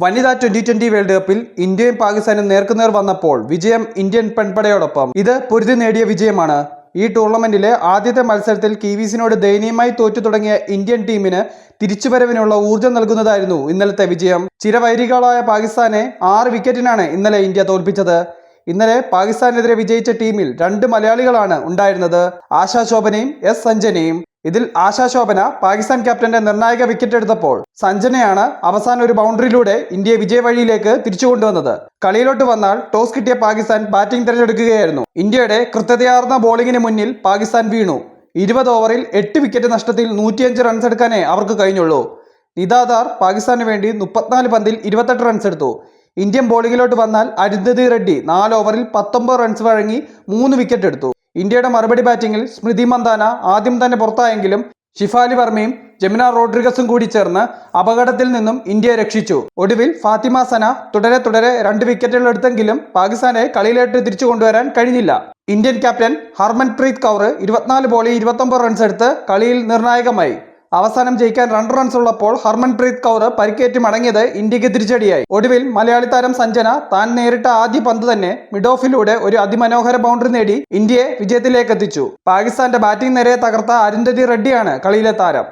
വനിതാ 2020 വേൾഡ് കപ്പിൽ ഇന്ത്യയും പാകിസ്ഥാനും നേർക്കുനേർ വന്നപ്പോൾ വിജയം ഇന്ത്യൻ പെൺപടയോടൊപ്പം. ഇത് പൊരുതി നേടിയ വിജയമാണ്. ഈ ടൂർണമെന്റിലെ ആദ്യത്തെ മത്സരത്തിൽ കിവീസിനോട് ദയനീയമായി തോറ്റു തുടങ്ങിയ ഇന്ത്യൻ ടീമിന് തിരിച്ചുവരവിനുള്ള ഊർജ്ജം നൽകുന്നതായിരുന്നു ഇന്നലത്തെ വിജയം. ചിരവൈരികളായ പാകിസ്ഥാനെ 6 വിക്കറ്റിനാണ് ഇന്നലെ ഇന്ത്യ തോൽപ്പിച്ചത്. ഇന്നലെ പാകിസ്ഥാനെതിരെ വിജയിച്ച ടീമിൽ 2 മലയാളികളാണ് ഉണ്ടായിരുന്നത്, ആശാ ശോഭനയും എസ് സഞ്ജനയും. ഇതിൽ ആശാ ശോഭന പാകിസ്ഥാൻ ക്യാപ്റ്റന്റെ നിർണായക വിക്കറ്റ് എടുത്തപ്പോൾ സഞ്ജനയാണ് അവസാന ഒരു ബൗണ്ടറിയിലൂടെ ഇന്ത്യയെ വിജയവഴിയിലേക്ക് തിരിച്ചു കൊണ്ടുവന്നത്. കളിയിലോട്ട് വന്നാൽ ടോസ് കിട്ടിയ പാകിസ്ഥാൻ ബാറ്റിംഗ് തിരഞ്ഞെടുക്കുകയായിരുന്നു. ഇന്ത്യയുടെ കൃത്യതയാർന്ന ബോളിംഗിന് മുന്നിൽ പാകിസ്ഥാൻ വീണു. 20 ഓവറിൽ 8 വിക്കറ്റ് നഷ്ടത്തിൽ 105 റൺസ് എടുക്കാനേ അവർക്ക് കഴിഞ്ഞുള്ളൂ. നിദാദാർ പാകിസ്ഥാന് വേണ്ടി 34 പന്തിൽ 28 റൺസ് എടുത്തു. ഇന്ത്യൻ ബോളിംഗിലോട്ട് വന്നാൽ അരുന്ധതി റെഡ്ഡി 4 ഓവറിൽ 19 റൺസ് വഴങ്ങി 3 വിക്കറ്റ് എടുത്തു. ഇന്ത്യയുടെ മറുപടി ബാറ്റിംഗിൽ സ്മൃതി മന്ദാന ആദ്യം തന്നെ പുറത്തായെങ്കിലും ഷിഫാലി വർമ്മയും ജമുന റോഡ്രിഗസും കൂടി ചേർന്ന് അപകടത്തിൽ നിന്നും ഇന്ത്യയെ രക്ഷിച്ചു. ഒടുവിൽ ഫാത്തിമ സന തുടരെ 2 വിക്കറ്റുകൾ എടുത്തെങ്കിലും പാകിസ്ഥാനെ കളിയിലേക്ക് തിരിച്ചു കൊണ്ടുവരാൻ കഴിഞ്ഞില്ല. ഇന്ത്യൻ ക്യാപ്റ്റൻ ഹർമൻപ്രീത് കൗർ 24 ബോളിൽ 29 റൺസ് എടുത്ത് കളിയിൽ നിർണായകമായി. അവസാനം ജയിക്കാൻ 2 റൺസ് ഉള്ളപ്പോൾ ഹർമൻപ്രീത് കൗർ പരിക്കേറ്റ് മടങ്ങിയത് ഇന്ത്യക്ക് തിരിച്ചടിയായി. ഒടുവിൽ മലയാളി താരം സഞ്ജന താൻ നേരിട്ട ആദ്യ പന്ത് തന്നെ മിഡ് ഓഫിലൂടെ ഒരു അതിമനോഹര ബൗണ്ടറി നേടി ഇന്ത്യയെ വിജയത്തിലേക്ക് എത്തിച്ചു. പാകിസ്ഥാന്റെ ബാറ്റിംഗ് നിരയെ തകർത്ത അരുന്ധതി റെഡ്ഡിയാണ് കളിയിലെ താരം.